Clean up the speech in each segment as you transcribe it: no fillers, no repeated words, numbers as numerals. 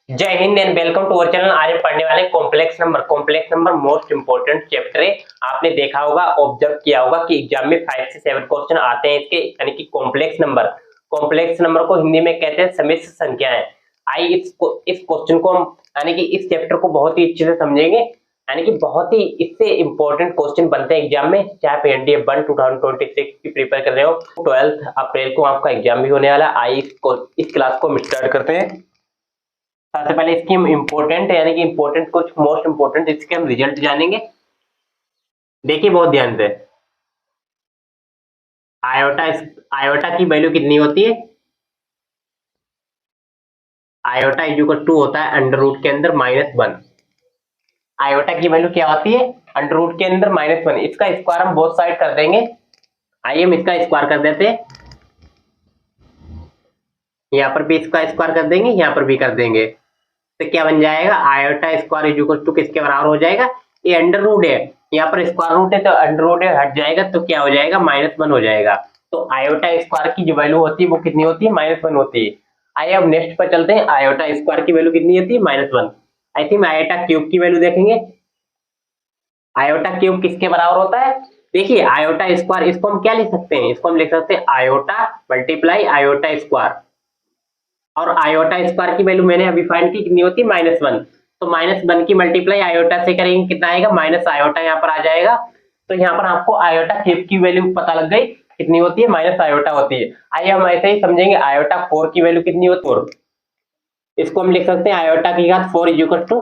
जय हिंद and welcome to our channel. आज हम पढ़ने वाले complex number. Complex number most important chapter है। आपने देखा होगा, ऑब्जर्व किया होगा कि एग्जाम में 5 से 7 क्वेश्चन आते हैं इसके, यानी कि कॉम्प्लेक्स नंबर। कॉम्प्लेक्स नंबर को हिंदी में कहते हैं सम्मिश्र संख्याएं। आइए इस क्वेश्चन को हम, यानी कि इस चैप्टर को बहुत ही अच्छे से समझेंगे, यानी कि बहुत ही इससे इंपॉर्टेंट क्वेश्चन बनते हैं एग्जाम में। चाहे आप एनडीए 1 2026 की प्रिपेयर कर रहे हो, 12 अप्रैल को आपका एग्जाम भी होने वाला है। आइए इस क्लास को स्टार्ट करते हैं। सबसे पहले इसकी हम इम्पोर्टेंट, यानी कि इम्पोर्टेंट कुछ मोस्ट इम्पोर्टेंट इसके हम रिजल्ट जानेंगे। देखिए बहुत ध्यान से, आयोटा की वैल्यू कितनी होती है? आयोटा इक्वल टू होता है अंडर रूट के अंदर -1। आयोटा की वैल्यू क्या होती है? अंडर रूट के अंदर -1। इसका स्क्वायर हम बोथ साइड कर देंगे। आइए हम इसका स्क्वायर कर देते हैं। यहाँ पर भी इसका स्क्वायर कर देंगे, यहाँ पर भी कर देंगे, तो क्या बन जाएगा? आयोटा स्क्वायर इक्वल टू किसके बराबर हो जाएगा? ये अंडर रूट है, यहाँ पर स्क्वायर रूट है तो अंडर रूट है हट जाएगा, तो क्या हो जाएगा? -1 हो जाएगा। तो आयोटा स्क्वायर की जो वैल्यू होती है वो कितनी होती है? -1 होती है। आइए अब नेक्स्ट पर चलते हैं। आयोटा स्क्वायर की वैल्यू कितनी होती है? -1। आई थिंक आयोटा क्यूब की वैल्यू देखेंगे। आयोटा क्यूब किसके बराबर होता है? देखिए आयोटा स्क्वायर, इसको हम क्या लिख सकते हैं? इसको हम लिख सकते हैं आयोटा मल्टीप्लाई आयोटा स्क्वायर। और आयोटा स्क्वायर की वैल्यू मैंने अभी फाइंड की, कितनी होती है? -1। तो -1 की मल्टीप्लाई आयोटा से करेंगे, कितना आएगा? माइनस आयोटा यहाँ पर आ जाएगा। तो यहाँ पर आपको आयोटा क्यूब की वैल्यू पता लग गई, कितनी होती है? माइनस आयोटा होती है। आइए हम ऐसे ही समझेंगे, आयोटा 4 की वैल्यू कितनी होती है? 4। इसको हम लिख सकते हैं आयोटा की घात 4 equal to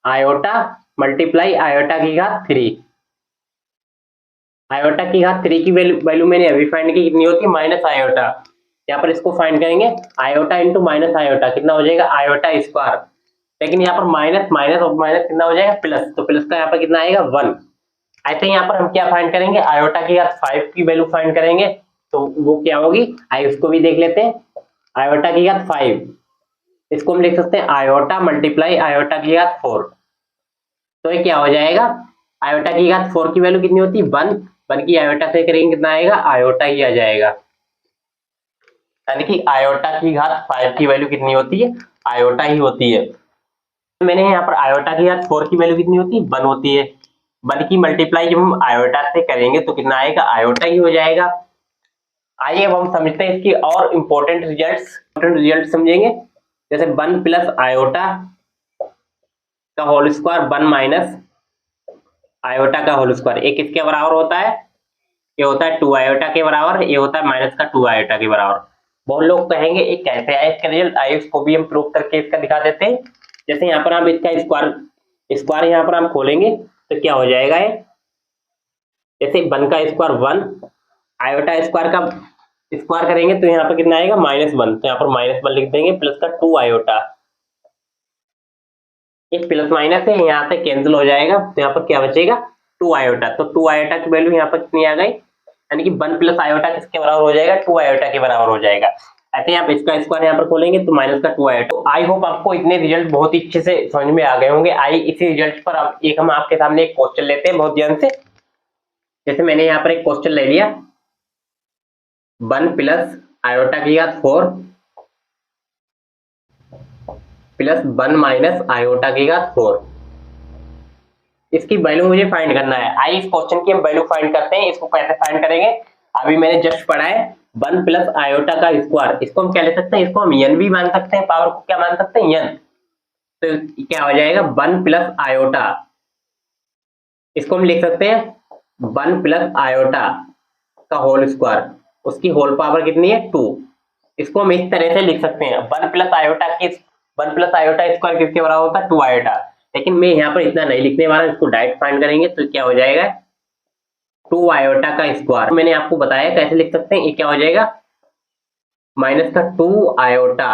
iota multiply iota की घात 3। आयोटा की घात 3 की वैल्यू मैंने अभी फाइंड की, कितनी होती है? Minus iota. यहाँ पर इसको फाइंड करेंगे, आयोटा इंटू माइनस आयोटा कितना हो जाएगा? Iota square. लेकिन यहाँ पर माइनस माइनस और माइनस कितना हो जाएगा? प्लस। तो प्लस का यहाँ पर कितना आएगा? 1। ऐसे यहाँ पर हम क्या फाइंड करेंगे? आयोटा की घात 5 की वैल्यू फाइंड करेंगे, तो वो क्या होगी? आइए उसको भी देख लेते हैं। आयोटा की घात 5, इसको हम लिख सकते हैं आयोटा मल्टीप्लाई आयोटा की घात 4। तो ये क्या हो जाएगा? आयोटा की घात 4 की वैल्यू कितनी होती है? 1 की आयोटा से करेंगे, कितना आएगा? आयोटा ही आ जाएगा। यानी कि आयोटा की घात 5 की वैल्यू कितनी होती है? आयोटा ही होती है। मैंने यहाँ पर आयोटा की घात 4 की वैल्यू कितनी होती है? 1 होती है। 1 की मल्टीप्लाई जब हम आयोटा से करेंगे तो कितना आएगा? आयोटा ही हो जाएगा। आइए अब हम समझते हैं इसकी और इंपॉर्टेंट रिजल्ट समझेंगे। जैसे 1 प्लस आयोटा का होल स्क्वायर 1 माइनस आयोटा का होल स्क्वायर, एक किसके बराबर होता है? ये होता है 2 आयोटा के बराबर, ये होता है माइनस का 2 आयोटा के बराबर। बहुत लोग कहेंगे ये कैसे आया इसका रिजल्ट? आइए उसको भी हम प्रूव करके इसका दिखा देते हैं। जैसे यहाँ पर आप इसका स्क्वायर यहाँ पर आप खोलेंगे तो क्या हो जाएगा? ये जैसे 1 का स्क्वायर 1, आयोटा स्क्वायर का स्क्वायर करेंगे तो यहाँ पर कितना आएगा? -1। तो यहाँ पर -1 लिख देंगे, प्लस का 2 आयोटा। एक प्लस माइनस है, यहाँ से कैंसिल हो जाएगा, तो यहाँ पर क्या बचेगा? 2 आयोटा। तो 2 आयोटा की वैल्यू यहाँ पर कितनी आ गई? यानी कि 1 प्लस आयोटा किसके बराबर हो जाएगा? 2 आयोटा के बराबर हो जाएगा। ऐसे आप इसका स्क्वायर यहाँ पर खोलेंगे तो माइनस का 2 आयोटा। तो आई होप आपको इतने रिजल्ट बहुत ही अच्छे से समझ में आ गए होंगे। आई इसी रिजल्ट पर अब एक हम आपके सामने एक क्वेश्चन लेते हैं बहुत ध्यान से। जैसे मैंने यहाँ पर एक क्वेश्चन ले लिया, 1 प्लस आयोटा की घात 4 प्लस 1 माइनस आयोटा की घात 4, इसकी वैल्यू मुझे फाइंड करना है। आइए इस क्वेश्चन की हम वैल्यू फाइंड करते हैं। इसको कैसे फाइंड करेंगे? अभी मैंने जस्ट पढ़ा है 1 प्लस आयोटा का स्क्वायर, इसको हम क्या ले सकते हैं? इसको हम n भी मान सकते हैं, पावर को क्या मान सकते हैं? n। तो क्या हो जाएगा? 1 प्लस आयोटा, इसको हम लिख सकते हैं 1 प्लस आयोटा का होल स्क्वायर, उसकी होल पावर कितनी है? 2। इसको हम इस तरह से लिख सकते हैं, 1 प्लस आयोटा स्क्वायर किसके बराबर होता है? 2 आयोटा। लेकिन मैं यहाँ पर इतना नहीं लिखने वाला, इसको डायरेक्ट फाइंड करेंगे तो क्या हो जाएगा? 2 आयोटा का स्क्वायर। मैंने आपको बताया कैसे लिख सकते हैं, ये क्या हो जाएगा? माइनस का 2 आयोटा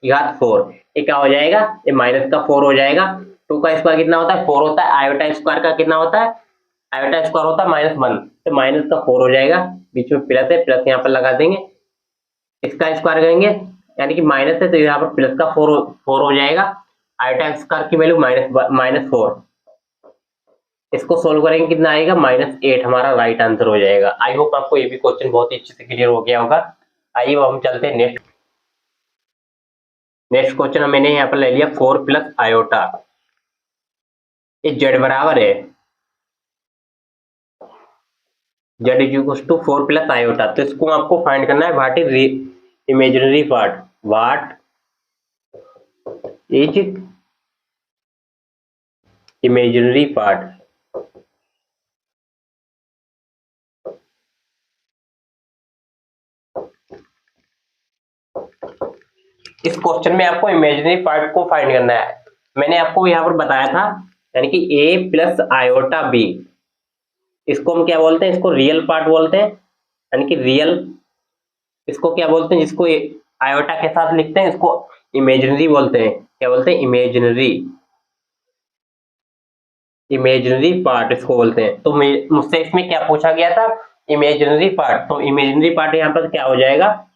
घात 4, ये क्या हो जाएगा? ये माइनस का 4 हो जाएगा। 2 का स्क्वायर कितना होता है? 4 होता है। आयोटा स्क्वायर का कितना होता है? आयोटा स्क्वायर होता है -1, तो माइनस का 4 हो जाएगा। बीच में प्लस है, प्लस यहाँ पर लगा देंगे, इसका स्क्वायर करेंगे यानी कि माइनस है तो यहाँ पर प्लस का 4 हो जाएगा। आयोटा स्क्वायर की वैल्यू -4, इसको सोल्व करेंगे कितना आएगा? -8 हमारा राइट आंसर हो जाएगा। आई होप आपको ये भी क्वेश्चन बहुत ही अच्छे से क्लियर हो गया होगा। आइए अब हम चलते हैं नेक्स्ट। नेक्स्ट क्वेश्चन मैंने यहाँ पर ले लिया 4 प्लस आयोटा, ये जेड बराबर है Z is equal to 4 plus iota. तो इसको आपको फाइंड करना है what is imaginary part, what is imaginary part. इस क्वेश्चन में आपको इमेजिनरी पार्ट को फाइंड करना है। मैंने आपको यहाँ पर बताया था यानी कि a प्लस आयोटा b, इसको हम क्या बोलते हैं, इसको रियल पार्ट बोलते हैं, यानी कि रियल। इसको क्या बोलते हैं, जिसको आयोटा के साथ लिखते हैं इसको इमेजिनरी बोलते हैं। क्या बोलते हैं, इमेजिनरी, इमेजिनरी पार्ट इसको बोलते हैं। तो मुझसे इसमें क्या पूछा गया था, इमेजिनरी पार्ट। तो इमेजिनरी पार्ट यहाँ पर क्या हो जाएगा,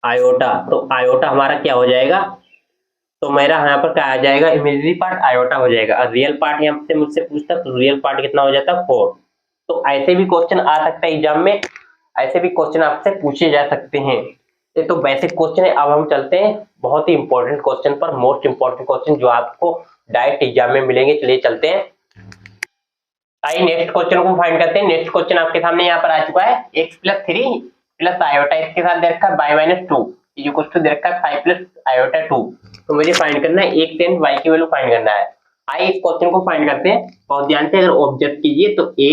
आयोटा। तो आयोटा हमारा क्या हो जाएगा, तो मेरा यहाँ पर क्या आ जाएगा, इमेजिनरी पार्ट आयोटा हो जाएगा। और रियल पार्ट यहाँ से मुझसे पूछता तो रियल पार्ट कितना हो जाता, 4। तो ऐसे भी क्वेश्चन आ सकता है एग्जाम में, ऐसे भी क्वेश्चन आपसे पूछे जा सकते हैं। ये तो बेसिक क्वेश्चन है। अब हम चलते हैं बहुत ही इंपॉर्टेंट क्वेश्चन पर, मोस्ट इंपॉर्टेंट क्वेश्चन जो आपको डायरेक्ट एग्जाम में मिलेंगे। चलिए चलते हैं, आइए नेक्स्ट क्वेश्चन को फाइंड करते हैं। नेक्स्ट क्वेश्चन आपके सामने यहाँ पर आ चुका है, x प्लस 3 प्लस आयोटा, इसके साथ दे रखा है y minus 2 is equal to दे रखा है 5 प्लस आयोटा 2। तो मुझे फाइंड करना है x एंड y की वैल्यू फाइंड करना है। आइए इस क्वेश्चन को फाइंड करते हैं। बहुत ध्यान से अगर ऑब्जर्व कीजिए तो a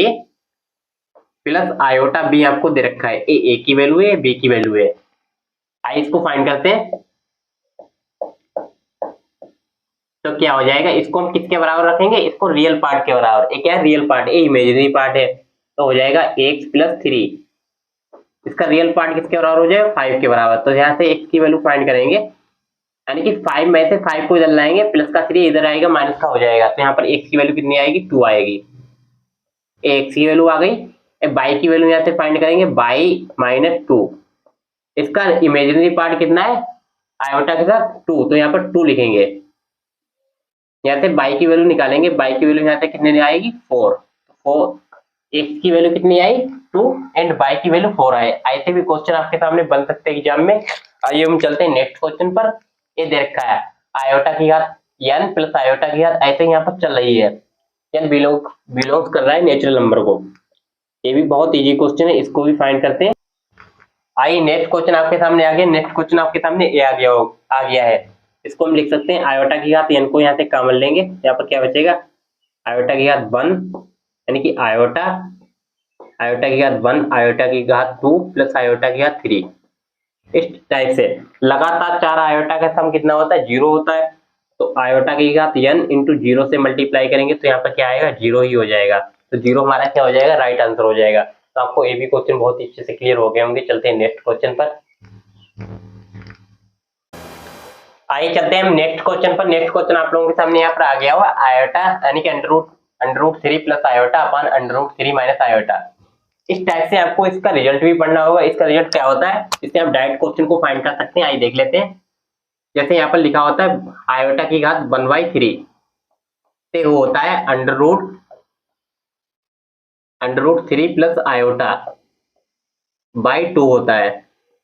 प्लस आयोटा b आपको दे रखा है, a की वैल्यू है, b की वैल्यू है। आइए इसको फाइंड करते हैं। तो क्या हो जाएगा, इसको हम किसके बराबर रखेंगे, इसको रियल पार्ट के बराबर। एक क्या है, रियल पार्ट, ये इमेजिनरी पार्ट है। तो हो जाएगा x प्लस 3, इसका रियल पार्ट किसके बराबर हो जाएगा, 5 के बराबर। तो यहाँ से x की वैल्यू फाइंड करेंगे, यानी कि 5 में से 5 को इधर लाएंगे, प्लस का 3 इधर आएगा, माइनस का हो जाएगा। तो यहाँ पर x की वैल्यू कितनी आएगी, 2 आएगी। x की वैल्यू आ गई। y की वैल्यू यहाँ से फाइंड करेंगे, y माइनस 2, इसका इमेजिनरी पार्ट कितना है, आयोटा के साथ 2, तो यहाँ पर 2 लिखेंगे। यहाँ से y की वैल्यू निकालेंगे, y की वैल्यू यहाँ से कितने आएगी, 4। 4 x की वैल्यू कितनी आई, 2 एंड y की वैल्यू 4 आए। ऐसे भी क्वेश्चन आपके सामने बन सकते हैं एग्जाम में। आइए हम चलते हैं नेक्स्ट क्वेश्चन पर। ये दे रखा है आयोटा की घात n प्लस आयोटा की घात, ऐसे यहाँ पर चल रही है, n बिलोंग्स कर रहा है नेचुरल नंबर को। ये भी बहुत इजी क्वेश्चन है, इसको भी फाइंड करते हैं। आइए नेक्स्ट क्वेश्चन आपके सामने आ गया। नेक्स्ट क्वेश्चन आपके सामने ये आ गया है। इसको हम लिख सकते हैं आयोटा की घात n को यहाँ से कॉमन लेंगे, यहाँ पर क्या बचेगा, आयोटा की घात 1, यानी कि आयोटा की घात 1, आयोटा की घात 2 प्लस आयोटा की घात 3। इस टाइप से लगातार 4 आयोटा का सम कितना होता है, 0 होता है। तो आयोटा की घात n इंटू 0 से मल्टीप्लाई करेंगे तो यहाँ पर क्या आएगा, 0 ही हो जाएगा। तो 0 हमारा क्या हो जाएगा, राइट आंसर हो जाएगा। तो आपको ये भी क्वेश्चन बहुत ही अच्छे से क्लियर हो गए होंगे। चलते हैं नेक्स्ट क्वेश्चन पर। आइए चलते हैं हम नेक्स्ट क्वेश्चन पर। नेक्स्ट क्वेश्चन आप लोगों के सामने यहाँ पर आ गया हुआ, आयोटा यानी कि under root 3 plus iota upon under root 3 minus iota. इस टाइप से आपको इसका रिजल्ट भी पढ़ना होगा। इसका रिजल्ट क्या होता है, इससे आप डायरेक्ट क्वेश्चन को फाइंड कर सकते हैं। आइए देख लेते हैं। जैसे यहाँ पर लिखा होता है आयोटा की घात 1/3 से वो होता है under root 3 plus iota by 2 होता है।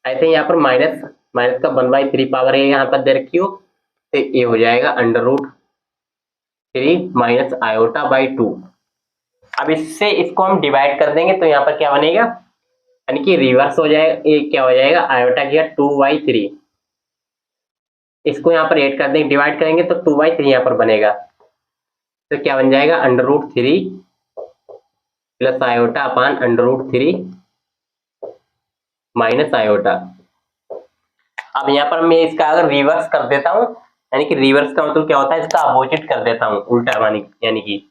ऐसे यहाँ पर माइनस का 1/3 पावर है यहाँ पर दे रखी हो, तो ये हो जाएगा under root 3 minus iota by 2। अब इससे इसको हम डिवाइड कर देंगे तो यहाँ पर क्या बनेगा, यानी कि रिवर्स हो जाएगा। ये क्या हो जाएगा, आयोटा की घात 2/3, इसको यहाँ पर ऐड कर देंगे, डिवाइड करेंगे तो 2/3 यहाँ पर बनेगा। तो क्या बन जाएगा, under root 3 plus iota upon under root 3 minus iota. अब यहाँ पर मैं इसका अगर रिवर्स कर देता हूँ, यानी कि रिवर्स का मतलब क्या होता है, इसका अपोजिट कर देता हूँ, उल्टा यानी कि,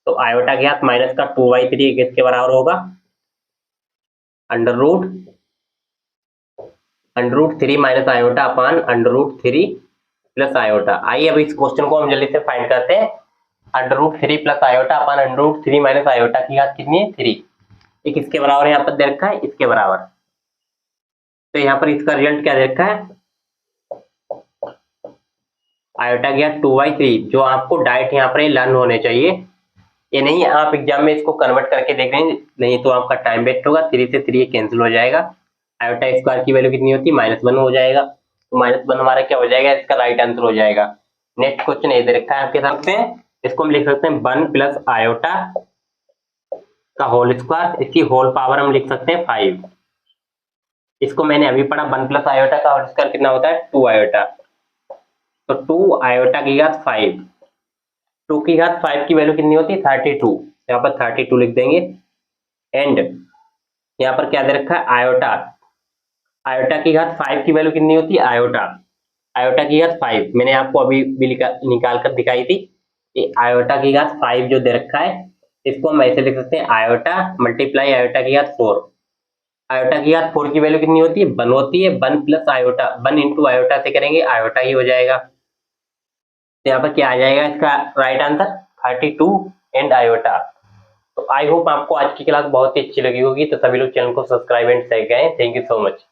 तो आयोटा के हाथ माइनस का 2/3 किसके बराबर होगा, under root 3 minus iota upon under root 3 plus iota. आइए अब इस क्वेश्चन को हम जल्दी से फाइंड करते हैं। Under root 3 plus iota upon under root 3 minus iota की घात कितनी है, 3। ये किसके बराबर है, यहाँ पर दे रखा है इसके बराबर। तो यहाँ पर इसका रिजल्ट क्या दे रखा है, आयोटा की घात 2/3, जो आपको डायरेक्ट यहाँ पर लर्न होने चाहिए। ये नहीं आप एग्जाम में इसको कन्वर्ट करके देख रहे हैं, नहीं तो आपका टाइम वेस्ट होगा। 3 से 3 कैंसिल हो जाएगा। आयोटा स्क्वायर की वैल्यू कितनी होती है, -1 हो जाएगा। तो -1 हमारा क्या हो जाएगा, इसका राइट आंसर हो जाएगा। नेक्स्ट क्वेश्चन ये दे रखा है आपके सामने, इसको हम लिख सकते हैं 1 प्लस आयोटा का होल स्क्वायर, इसकी होल पावर हम लिख सकते हैं 5। इसको मैंने अभी पढ़ा, 1 प्लस आयोटा का होल स्क्वायर कितना होता है, 2 आयोटा। तो 2 आयोटा की घात 5, 2 की घात 5 की वैल्यू कितनी होती है, 32। यहाँ पर 32 लिख देंगे। एंड यहाँ पर क्या दे रखा है, आयोटा, आयोटा की घात 5 की वैल्यू कितनी होती है, आयोटा, आयोटा की घात 5 मैंने आपको अभी भी निकाल कर दिखाई थी। ये आयोटा की घात 5 जो दे रखा है, इसको हम ऐसे लिख सकते हैं, आयोटा मल्टीप्लाई आयोटा की घात 4। आयोटा की घात 4 की वैल्यू कितनी होती है, 1 होती है। 1 प्लस आयोटा, 1 इंटू आयोटा से करेंगे, आयोटा ही हो जाएगा। तो यहाँ पर क्या आ जाएगा इसका राइट आंसर, 32 एंड आयोटा। तो आई होप आपको आज की क्लास बहुत ही अच्छी लगी होगी। तो सभी लोग चैनल को सब्सक्राइब एंड शेयर करें। Thank you so much.